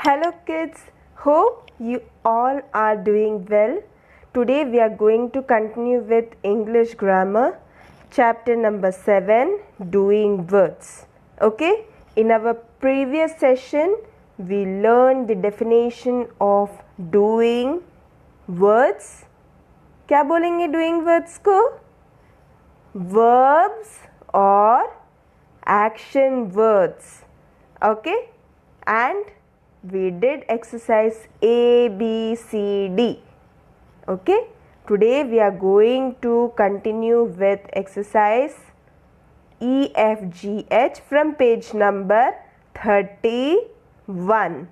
Hello kids, hope you all are doing well. Today we are going to continue with English grammar, chapter number 7, doing words. Okay, in our previous session we learned the definition of doing words. क्या बोलेंगे doing words को? Verbs or action words. Okay, and we did exercise A, B, C, D. Okay, today we are going to continue with exercise E, F, G, H from page number 31.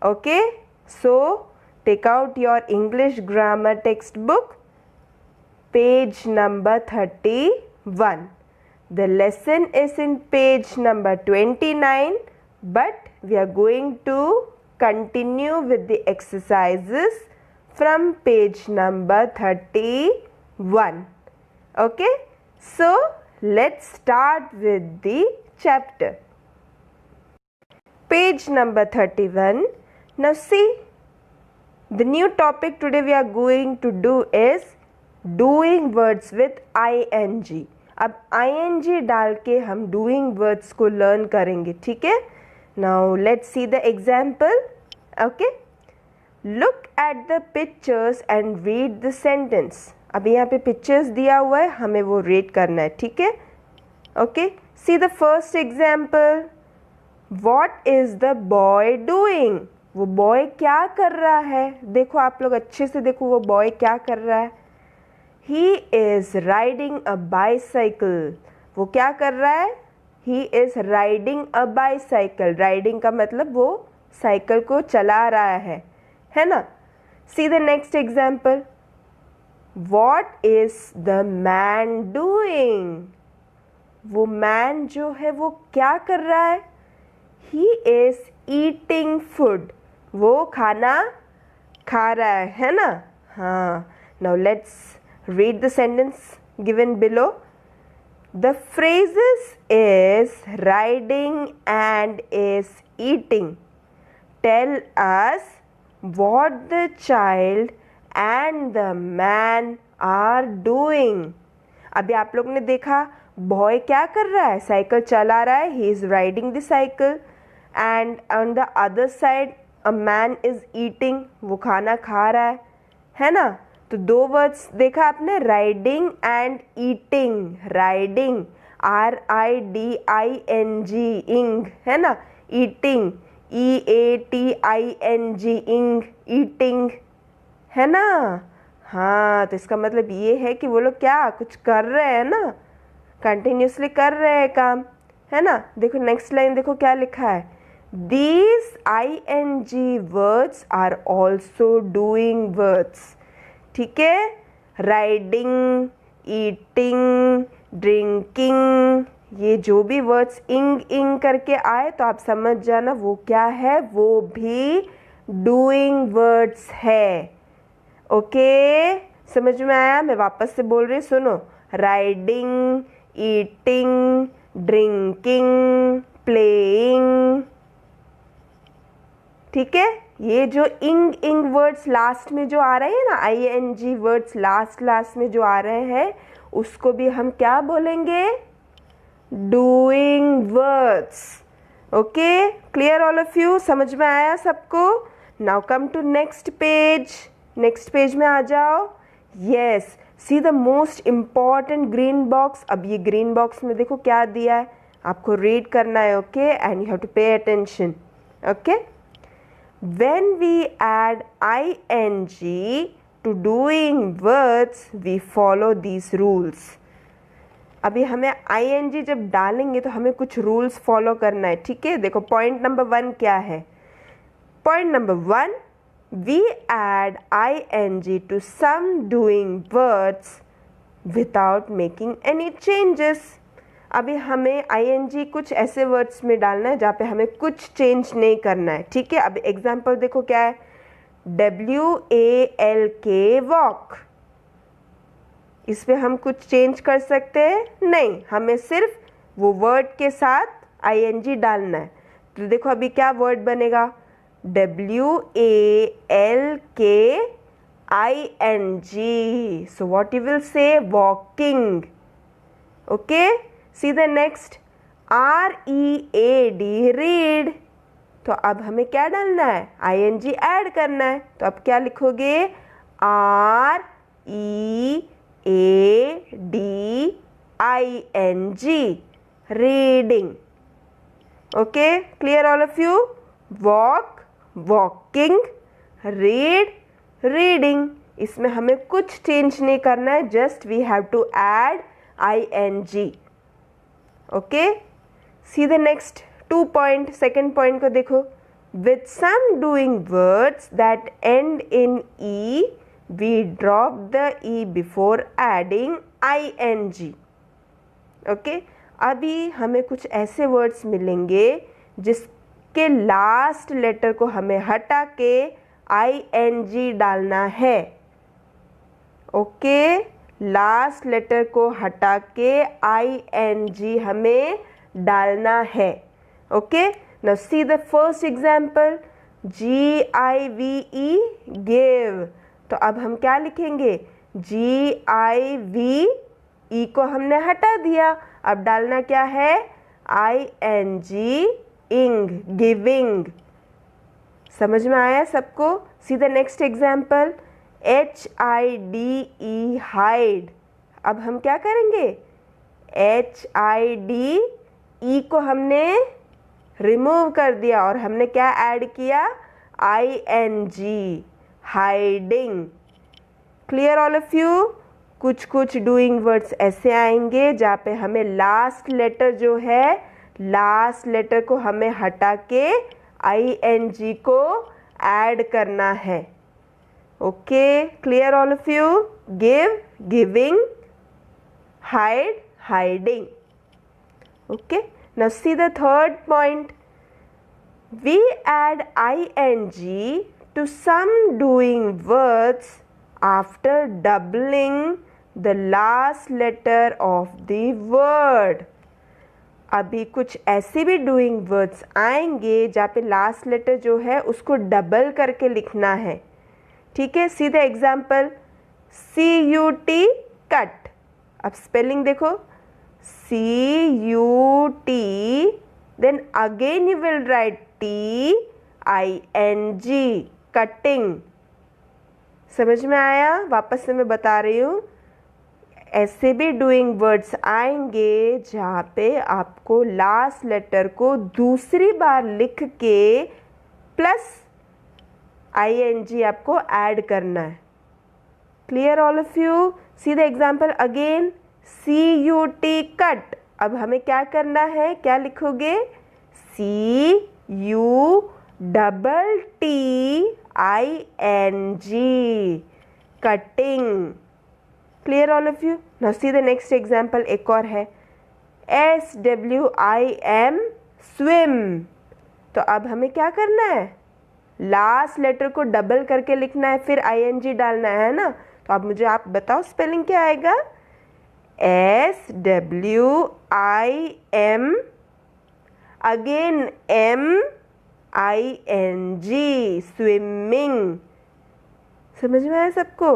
Okay, so take out your English grammar textbook, page number 31. The lesson is in page number 29, but we are going to continue with the exercises from page number 31. Okay, so let's start with the chapter. Page number 31. Now see, the new topic today we are going to do is doing words with ing. अब ing डाल के हम doing words को learn करेंगे, ठीक है? Now let's see the example. Okay, look at the pictures and read the sentence. अभी यहाँ पे pictures दिया हुआ है, हमें वो read करना है, ठीक है? Okay, see the first example. What is the boy doing? वो boy क्या कर रहा है? देखो आप लोग अच्छे से देखो वो boy क्या कर रहा है. He is riding a bicycle. वो क्या कर रहा है? He is riding a bicycle. Riding का मतलब वो साइकिल को चला रहा है ना? See the next example. What is the man doing? वो man जो है वो क्या कर रहा है? He is eating food. वो खाना खा रहा है ना? हाँ. Now let's read the sentence given below. The phrases is riding and is eating. Tell us what the child and the man are doing. अभी आप लोग ने देखा बॉय क्या कर रहा है? साइकिल चला रहा है. He is riding the cycle. And on the other side a man is eating. वो खाना खा रहा है ना? तो दो वर्ड्स देखा आपने, riding and eating. Riding RIDING, इंग है ना? ईटिंग EATING, इंग, ईटिंग है ना? हाँ, तो इसका मतलब ये है कि वो लोग क्या कुछ कर रहे हैं ना, कंटिन्यूसली कर रहे हैं काम, है ना? देखो नेक्स्ट लाइन देखो क्या लिखा है. These ING words are also doing words. ठीक है, राइडिंग, ईटिंग, ड्रिंकिंग, ये जो भी वर्ड्स इंग करके आए तो आप समझ जाना वो क्या है, वो भी डूइंग वर्ड्स है. ओके, समझ में आया? मैं वापस से बोल रही, सुनो. Riding, eating, drinking, playing. ठीक है, ये जो इंग वर्ड्स लास्ट में जो आ रहे हैं ना, ING वर्ड्स लास्ट में जो आ रहे हैं उसको भी हम क्या बोलेंगे? Doing words. Okay, clear all of you? समझ में आया सबको? Now come to next page. Next page में आ जाओ. Yes, see the most important green box. अब ये ग्रीन बॉक्स में देखो क्या दिया है, आपको रीड करना है. Okay, and you have to pay attention. Okay, when we add ing to doing words, we follow these rules. अभी हमें ing जब डालेंगे तो हमें कुछ रूल्स फॉलो करना है, ठीक है? देखो पॉइंट नंबर 1 क्या है? Point number 1, we add ing to some doing words without making any changes. अभी हमें ing कुछ ऐसे वर्ड्स में डालना है जहाँ पे हमें कुछ चेंज नहीं करना है, ठीक है? अब एग्जाम्पल देखो क्या है. WALK, walk. इस पे हम कुछ चेंज कर सकते हैं? नहीं, हमें सिर्फ वो वर्ड के साथ ing डालना है. तो देखो अभी क्या वर्ड बनेगा, W-A-L-K-I-N-G. So what you will say? Walking. Okay. See the next. R-E-A-D, read. तो अब हमें क्या डालना है? ING ऐड करना है. तो अब क्या लिखोगे? R-E-A-D-I-N-G, reading. Okay, clear all of you? Walk, walking, read, reading. इसमें हमें कुछ चेंज नहीं करना है, just we have to add ING. Okay, see the next 2 point. Second point को देखो. With some doing words that end in E, we drop the E before adding ING. Okay, अभी हमें कुछ ऐसे वर्ड्स मिलेंगे जिसके लास्ट लेटर को हमें हटा के ING डालना है. ओके, लास्ट लेटर को हटा के ING हमें डालना है. Okay, now see the first example. GIVE, give. तो अब हम क्या लिखेंगे? GIVE को हमने हटा दिया, अब डालना क्या है? ING, ing, giving. समझ में आया सबको? See the next example. HIDE, hide. अब हम क्या करेंगे? HIDE को हमने रिमूव कर दिया और हमने क्या ऐड किया? ING, hiding. Clear all of you? कुछ कुछ डूइंग वर्ड्स ऐसे आएंगे जहाँ पे हमें लास्ट लेटर जो है, लास्ट लेटर को हमें हटा के ING को ऐड करना है. Okay, clear all of you? Give, giving, hide, hiding. Okay, now see the third point. We add ING to some doing words after doubling the last letter of the word. अभी कुछ ऐसे भी doing words आएंगे जहाँ पे last letter जो है उसको डबल करके लिखना है. ठीक है, see the example. CUT, cut. अब स्पेलिंग देखो. CUT, then again you will write TING, cutting. समझ में आया? वापस से मैं बता रही हूँ. ऐसे भी डूइंग वर्ड्स आएंगे जहाँ पे आपको लास्ट लेटर को दूसरी बार लिख के प्लस ING आपको ऐड करना है. Clear all of you? See the example again. CUT, cut. अब हमें क्या करना है? क्या लिखोगे? CUTTING, cutting. Clear all of you? Now see the next example. एक और है. SWIM, swim. तो अब हमें क्या करना है? लास्ट लेटर को डबल करके लिखना है, फिर ING डालना है ना. तो अब मुझे आप बताओ स्पेलिंग क्या आएगा? SWIM, again MING, swimming. समझ में आया सबको?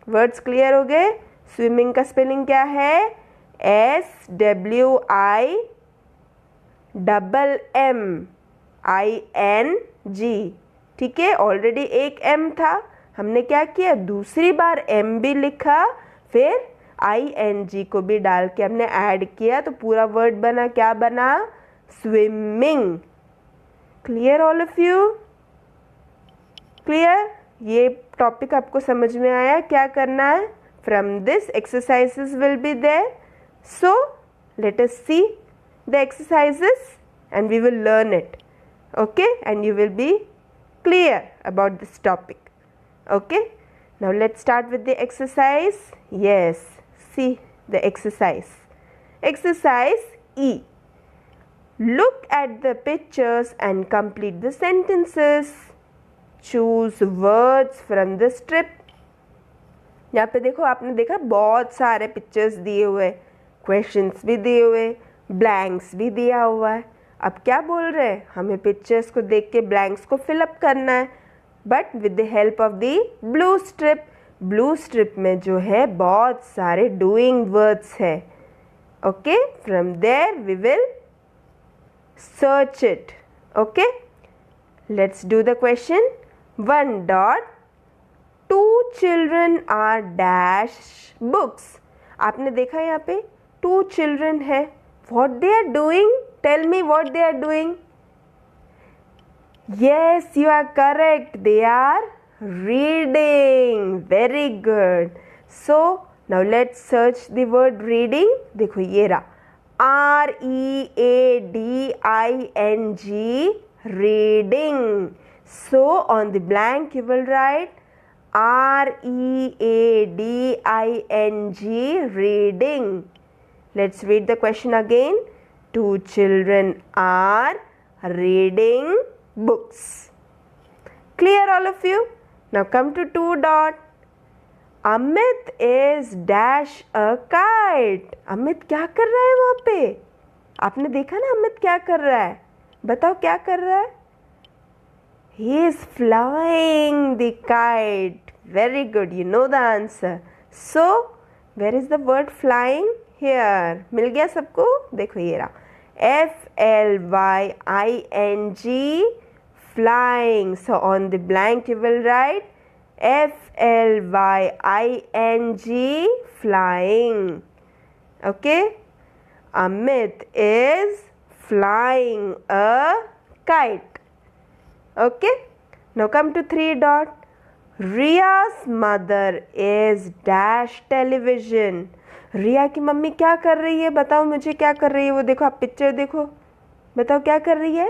वर्ड्स क्लियर हो गए? स्विमिंग का स्पेलिंग क्या है? SWIMMING. ठीक है, ऑलरेडी एक M था, हमने क्या किया? दूसरी बार M भी लिखा, फिर ING को भी डाल के हमने ऐड किया, तो पूरा वर्ड बना. क्या बना? Swimming. Clear all of you? Clear? ये टॉपिक आपको समझ में आया? क्या करना है? From this exercises will be there. So let us see the exercises and we will learn it. Okay, and you will be clear about this topic. Okay, now let's start with the exercise. Yes, see the exercise. Exercise E. Look at the pictures and complete the sentences. Choose words from the strip. यहाँ पे देखो, आपने देखा बहुत सारे pictures दिए हुए, questions भी दिए हुए, ब्लैंक्स भी दिया हुआ है. अब क्या बोल रहे हैं, हमें पिक्चर्स को देख के ब्लैंक्स को फिलअप करना है, but with the help of the blue strip. Blue strip में जो है बहुत सारे डूइंग वर्ड्स है। Okay, from there we will search it. Okay, let's do the question. 1 dot 2 children are dash books। आपने देखा यहाँ पे 2 children है। What they are doing? Tell me what they are doing. Yes, you are correct. They are reading. Very good. So now let's search the word reading. देखो ये रहा READING, reading. So on the blank you will write READING, reading. Let's read the question again. 2 children are reading books. Clear all of you? Now come to 2 dot. Amit is dash a kite. Amit क्या कर रहा है वहाँ पे? आपने देखा ना अमित क्या कर रहा है? बताओ क्या कर रहा है? He is flying the kite. Very good. You know the answer. So, where is the word flying? Here. मिल गया सबको? देखो ये रहा FLYING, flying. So on the blank you will write FLYING, flying. Okay? Amit is flying a kite. Okay? Now come to 3 dot. Riya's mother is dash television. रिया की mummy क्या कर रही है? बताओ मुझे क्या कर रही है वो? देखो आप पिक्चर देखो, बताओ क्या कर रही है?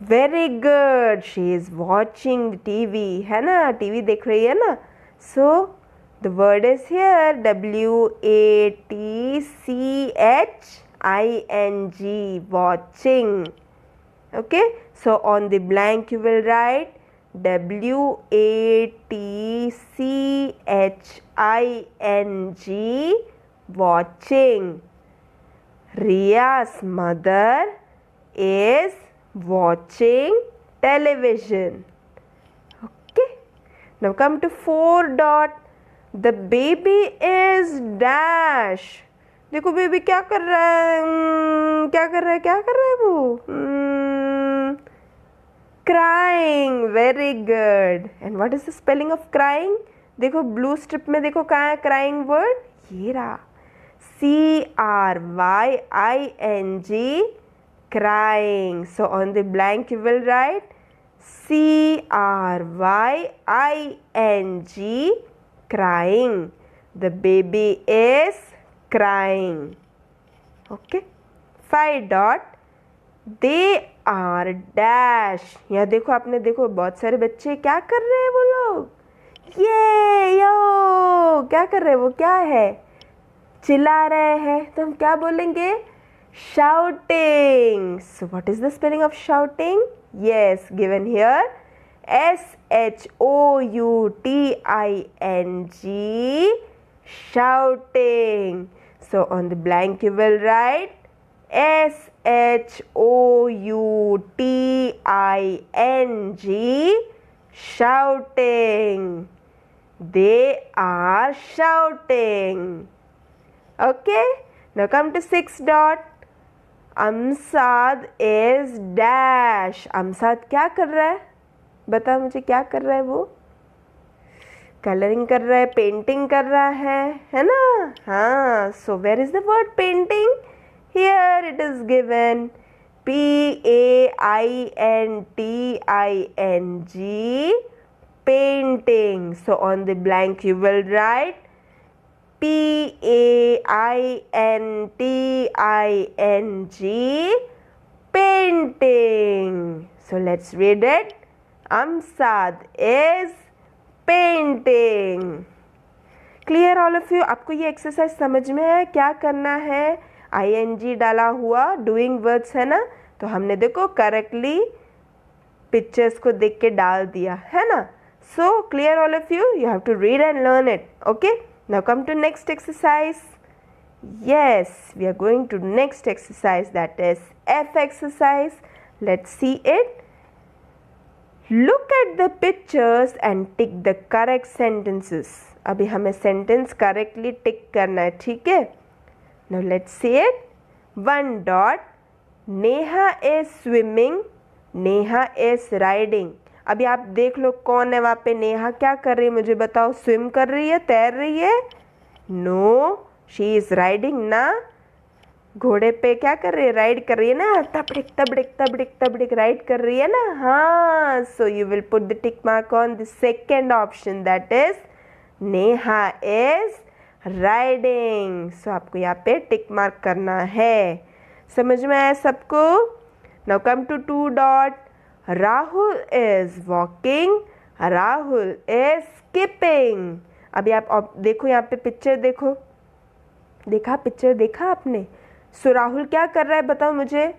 Very good, she is watching TV, है ना? टीवी देख रही है ना? So the word is here WATCHING, watching. Okay, so on the blank you will write WATCHING, watching. Riya's mother is watching television. Okay, now come to 4 dot. The baby is dash. देखो baby क्या कर रहा है? क्या कर रहा है? क्या कर रहा है वो? Crying. Very good. And what is the spelling of crying? देखो ब्लू स्ट्रिप में देखो कहाँ है crying word? ये रहा CRYING, crying. So on the blank you will write CRYING, crying. The baby is crying. Okay. 5 dot. They are dash. यहाँ देखो, आपने देखो बहुत सारे बच्चे क्या कर रहे हैं वो लोग? ये यो क्या कर रहे हैं वो? क्या है? चिल्ला रहे हैं. तो हम क्या बोलेंगे? shouting. So what is the spelling of shouting? Yes, given here SHOUTING, shouting. So on the blank you will write SHOUTING, shouting. They are shouting. Okay, now come to 6 dot. Amsad is dash. Amsad क्या कर रहा है? बता मुझे क्या कर रहा है वो? कलरिंग कर रहा है, पेंटिंग कर रहा है ना? हाँ. So where is the word painting? Here it is given PAINTING, painting. So on the blank you will write PAINTING, painting. So let's read it. Amsad is painting. Clear all of you? आपको ये exercise समझ में है? क्या करना है? ING डाला हुआ डूइंग वर्ड्स है ना, तो हमने देखो करेक्टली पिक्चर्स को देख के डाल दिया है ना. So clear all of you? You have to read and learn it. Okay, now come to next exercise. Yes, we are going to next exercise, that is F exercise. Let's see it. Look at the pictures and tick the correct sentences. अभी हमें sentence correctly tick करना है, ठीक है? Now let's see it. 1 dot. Neha is swimming. Neha is riding. अभी आप देख लो कौन है वहाँ पे. नेहा क्या कर रही है मुझे बताओ. स्विम कर रही है, तैर रही है? नो, शी इज राइडिंग ना. घोड़े पे क्या कर रही है, राइड कर रही है ना. तबड़िक तबड़िक तबड़िक तबड़िक राइड कर रही है ना. हाँ, so you will put the tick mark on the second option, that is Neha is riding. So आपको यहाँ पे टिक मार्क करना है. समझ में आया सबको? Now come to 2 dot. Rahul is walking. Rahul is skipping. अभी आप देखो यहाँ पे पिक्चर देखो. देखा पिक्चर, देखा आपने? सो राहुल क्या कर रहा है बताओ मुझे.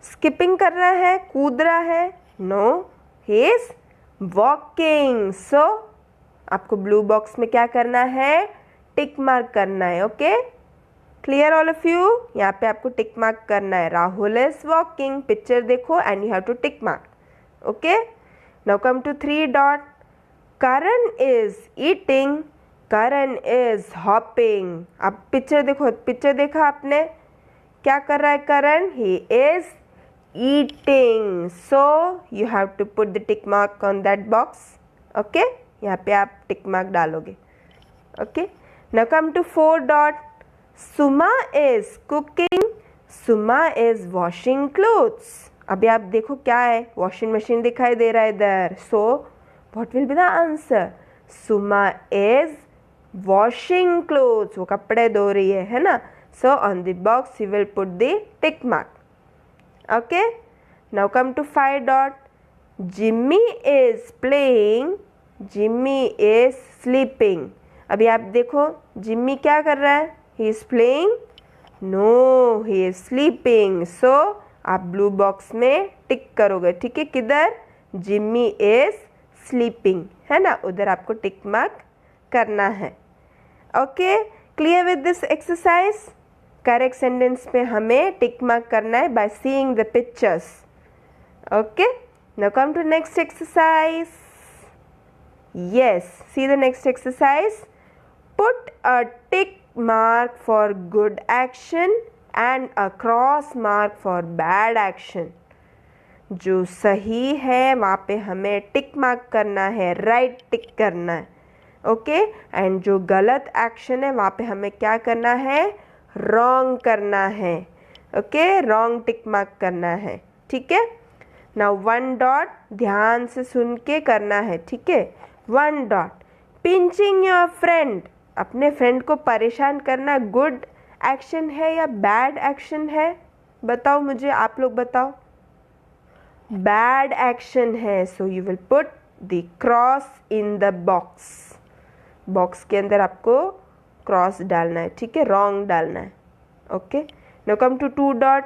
स्किपिंग कर रहा है, कूद रहा है? No, he is walking. So आपको ब्लू बॉक्स में क्या करना है, टिक मार्क करना है. Okay, clear all of you? यहाँ पे आपको टिक मार्क करना है. राहुल इज वॉकिंग, पिक्चर देखो and you have to tick mark. Okay, now come to 3 dot. Karan is eating. Karan is hopping. अब पिक्चर देखो, पिक्चर देखा आपने? क्या कर रहा है Karan? He is eating. So you have to put the tick mark on that box. Okay, यहाँ पे आप टिक मार्क डालोगे. Okay, now come to 4 dot. Suma is cooking. Suma is washing clothes. अभी आप देखो क्या है, वॉशिंग मशीन दिखाई दे रहा है इधर. So what will be the answer? Suma is washing clothes. वो कपड़े धो रही है ना. So on the box you will put the tick mark. Okay, now come to 5 dot. Jimmy is playing. Jimmy is sleeping. अभी आप देखो जिम्मी क्या कर रहा है, he is playing? No, he is sleeping. So आप ब्लू बॉक्स में टिक करोगे, ठीक है? किधर? जिम्मी इज स्लीपिंग, है ना, उधर आपको टिक मार्क करना है. Okay, clear with this exercise? Correct sentence पे हमें टिक मार्क करना है by seeing the pictures. Okay, now come to next exercise. Yes, see the next exercise. Put a tick mark for good action and a cross mark for bad action. जो सही है वहाँ पे हमें tick mark करना है, right टिक करना है. ओके, एंड जो गलत एक्शन है वहाँ पे हमें क्या करना है, रॉन्ग करना है. ओके, रॉन्ग टिक मार्क करना है, ठीक है? Now 1 dot. ध्यान से सुन के करना है, ठीक है? 1 डॉट. Pinching your friend. अपने फ्रेंड को परेशान करना गुड एक्शन है या बैड एक्शन है? बताओ मुझे, आप लोग बताओ. बैड एक्शन है. So you will put the cross in the box. Box के अंदर आपको क्रॉस डालना है, ठीक है? रॉन्ग डालना है. Okay, now come to 2 dot.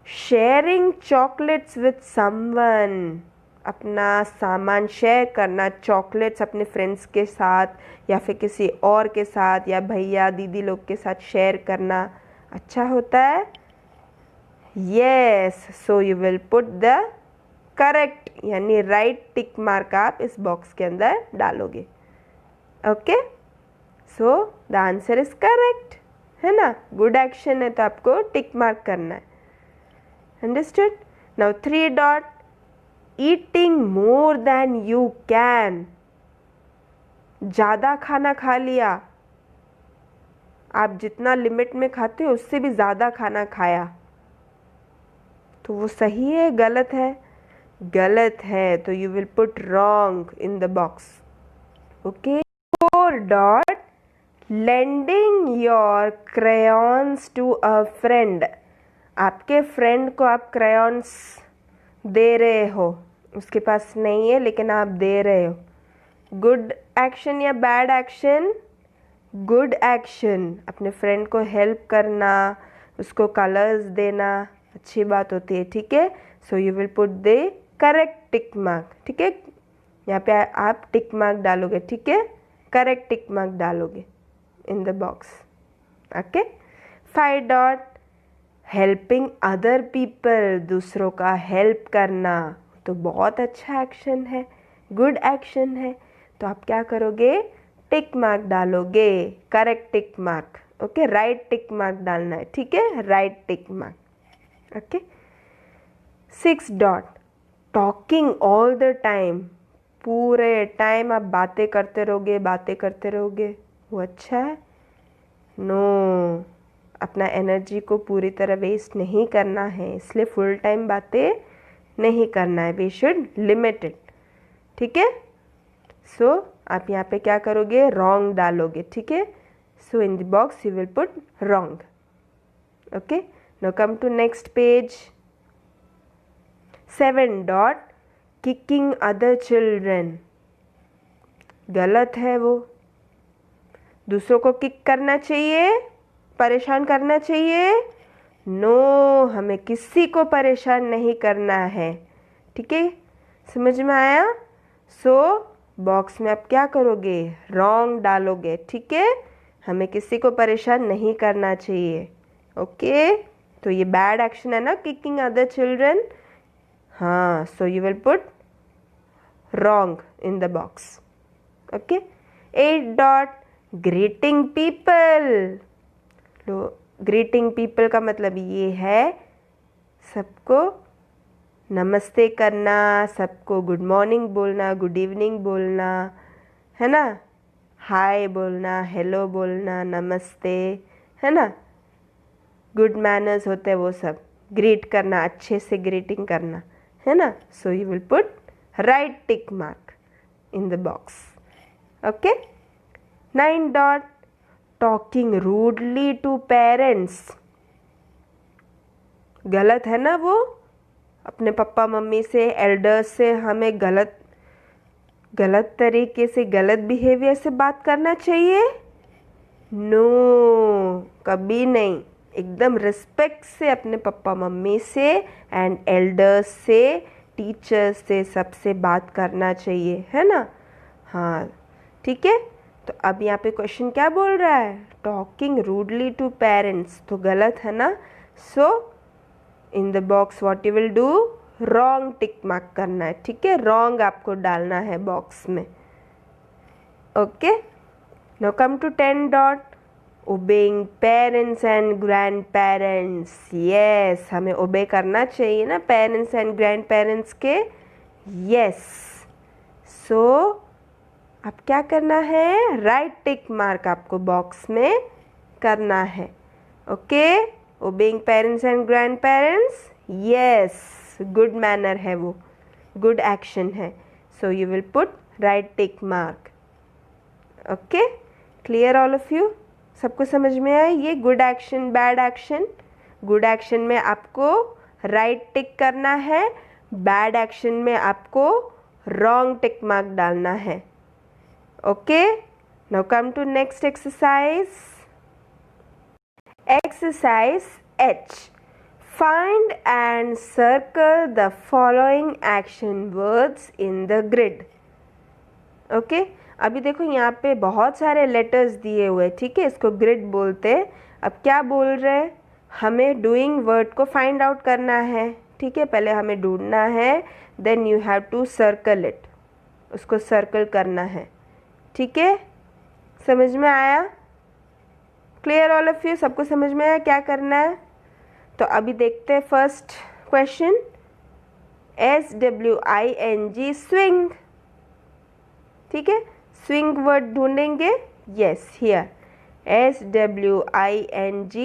Sharing chocolates with someone. अपना सामान शेयर करना, चॉकलेट्स अपने फ्रेंड्स के साथ या फिर किसी और के साथ या भैया दीदी लोग के साथ शेयर करना अच्छा होता है. Yes, so you will put the correct यानी राइट टिक मार्क आप इस बॉक्स के अंदर डालोगे. Okay, so the answer is correct, है ना? गुड एक्शन है तो आपको टिक मार्क करना है. Understood? Now 3 dot. Eating more than you can. ज़्यादा खाना खा लिया. आप जितना लिमिट में खाते हो उससे भी ज़्यादा खाना खाया, तो वो सही है गलत है? गलत है, तो you will put wrong in the box. Okay, 4 dot. Lending your crayons to a friend. आपके फ्रेंड को आप क्रेयॉन्स दे रहे हो, उसके पास नहीं है लेकिन आप दे रहे हो. गुड एक्शन या बैड एक्शन? Good action. अपने फ्रेंड को हेल्प करना, उसको कलर्स देना अच्छी बात होती है, ठीक है? So you will put the correct tick mark, ठीक है? यहाँ पे आप टिक मार्क डालोगे, ठीक है? करेक्ट टिक मार्क डालोगे इन the box. Okay. 5 dot helping other people, दूसरों का हेल्प करना, तो बहुत अच्छा एक्शन है, गुड एक्शन है. तो आप क्या करोगे, टिक मार्क डालोगे, करेक्ट टिक mark. Okay, right tick mark डालना है. ठीक है, right tick mark. Okay. 6 dot talking all the time, पूरे टाइम आप बातें करते रहोगे, बातें करते रहोगे, वो अच्छा है? नो, अपना एनर्जी को पूरी तरह वेस्ट नहीं करना है, इसलिए फुल टाइम बातें नहीं करना है. We should limit it. ठीक है. सो आप यहाँ पे क्या करोगे, रॉन्ग डालोगे. ठीक है. So in the box you will put wrong. Okay. Now come to next page. 7 dot kicking other children, गलत है वो. दूसरों को किक करना चाहिए, परेशान करना चाहिए? नो, हमें किसी को परेशान नहीं करना है. ठीक है, समझ में आया? सो बॉक्स में आप क्या करोगे, रॉन्ग डालोगे. ठीक है, हमें किसी को परेशान नहीं करना चाहिए. ओके. तो ये बैड एक्शन है ना, किकिंग अदर चिल्ड्रन. हाँ, so you will put wrong in the box. Okay. 8 dot greeting people. लो, ग्रीटिंग पीपल का मतलब ये है सबको नमस्ते करना, सबको गुड मॉर्निंग बोलना, गुड इवनिंग बोलना, है ना, हाय बोलना, हेलो बोलना, नमस्ते, है ना, गुड मैनर्स होते हैं वो सब. ग्रीट करना, अच्छे से ग्रीटिंग करना, है ना. So you will put right tick mark in the box. Okay. 9 dot talking rudely to parents, गलत है ना वो. अपने पापा मम्मी से, एल्डर्स से हमें गलत तरीके से, गलत बिहेवियर से बात करना चाहिए? नो, कभी नहीं. एकदम रिस्पेक्ट से अपने पापा मम्मी से एंड एल्डर्स से, टीचर्स से, सबसे बात करना चाहिए, है ना. हाँ, ठीक है. तो अब यहाँ पे क्वेश्चन क्या बोल रहा है, टॉकिंग रूडली टू पेरेंट्स, तो गलत है ना. So in the box what you will do, wrong tick mark करना है. ठीक है, रॉन्ग आपको डालना है बॉक्स में. Okay. Now come to 10 dot obeying parents and grand parents. Yes, हमें ओबे करना चाहिए ना पेरेंट्स एंड ग्रैंड पेरेंट्स के. यस. सो अब क्या करना है, राइट टिक मार्क आपको बॉक्स में करना है. Okay. Obeying parents and grand parents, yes, good manner है वो, गुड एक्शन है. So you will put right tick mark. Okay. Clear all of you? सबको समझ में आया ये good action, bad action? Good action में आपको राइट टिक करना है, बैड एक्शन में आपको रॉन्ग टिक मार्क डालना है. Okay. Now come to next exercise. Exercise H. Find and circle the following action words in the grid. Okay. अभी देखो यहाँ पे बहुत सारे लेटर्स दिए हुए, ठीक है, इसको ग्रिड बोलते हैं. अब क्या बोल रहे हैं, हमें डूइंग वर्ड को फाइंड आउट करना है. ठीक है, पहले हमें ढूंढना है, then you have to circle it, उसको सर्कल करना है. ठीक है, समझ में आया? Clear all of you? सबको समझ में आया क्या करना है? तो अभी देखते हैं फर्स्ट क्वेश्चन. SWING, swing. ठीक है, स्विंग वर्ड ढूंढेंगे. Yes, here SWING,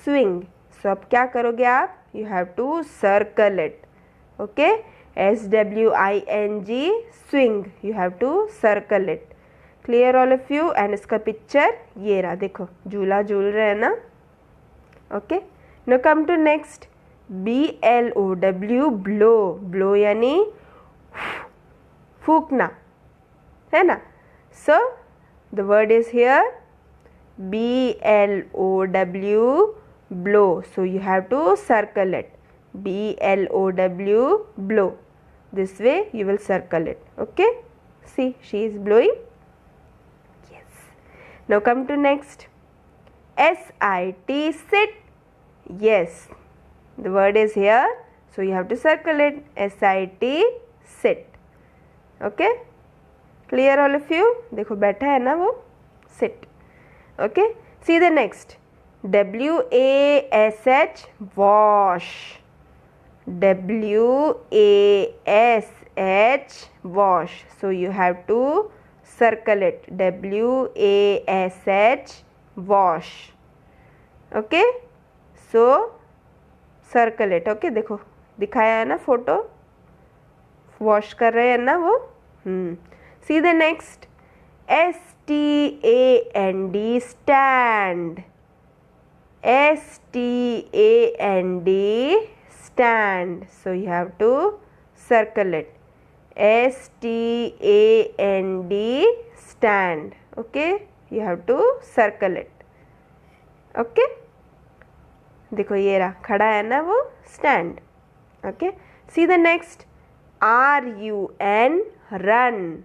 swing. So अब क्या करोगे आप, you have to circle it. Okay. SWING, swing, you have to circle it. Clear all of you? And इसका पिक्चर ये रहा, देखो झूला झूल रहे हैं ना. Okay. No come to next. BLOW, blow. Blow यानी फूकना, है ना. So the word is here BLOW, blow. So you have to circle it. BLOW, blow. This way you will circle it. Okay. See, she is blowing. Now come to next. S-I-T, sit. Yes, the word is here, so you have to circle it. S-I-T, sit. Okay, clear all of you? देखो बैठा है ना वो, sit. Okay, see the next. W-A-S-H, wash. W-A-S-H, wash. So you have to circle it. W-A-S-H, wash. Okay, so circle it. Okay, देखो दिखाया है ना photo, wash कर रहे हैं ना वो. See the next. S-T-A-N-D, stand. S-T-A-N-D, stand. So you have to circle it. S-T-A-N-D, stand. Okay, you have to circle it. Okay, देखो ये रहा, खड़ा है ना वो, stand. Okay, see the next. R-U-N, run.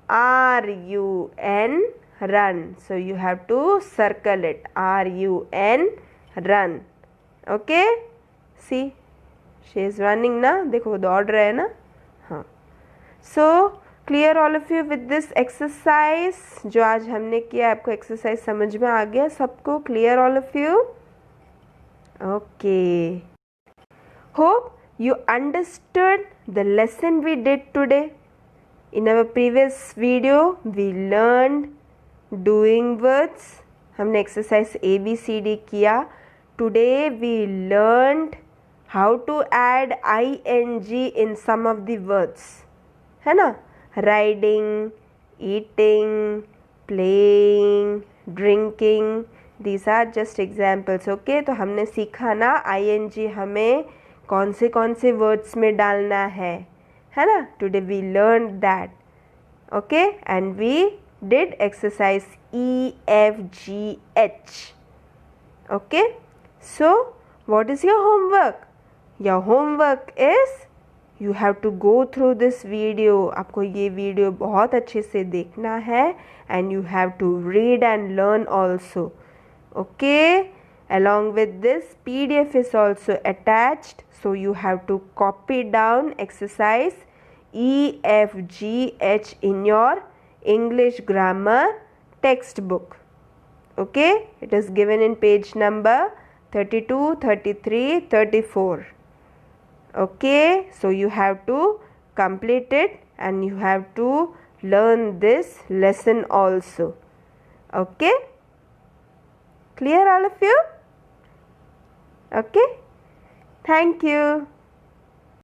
R-U-N, run. So you have to circle it. R-U-N, run. Okay, see, she is running ना, देखो वो दौड़ रहे हैं ना. हाँ, so clear all of you with this exercise. जो आज हमने किया, आपको एक्सरसाइज समझ में आ गया सबको? Clear all of you? Okay, hope you understood the lesson we did today. In our previous video we learned doing words. हमने exercise ABCD किया. Today we learned how to add ing in some of the words, है ना? Riding, eating, playing, drinking. These are just examples. Okay, तो हमने सीखा ना ing हमें कौन से वर्ड्स में डालना है ना? Today we learned that. Okay, and we did exercise E-F-G-H. Okay, so what is your homework? Your homework is you have to go through this video. आपको ये वीडियो बहुत अच्छे से देखना है and you have to read and learn also. Okay, along with this PDF is also attached, so you have to copy down exercise E-F-G-H in your English grammar textbook. Okay, it is given in page number 32, 33, 34. Okay, so you have to complete it and you have to learn this lesson also. Okay, clear all of you? Okay, thank you.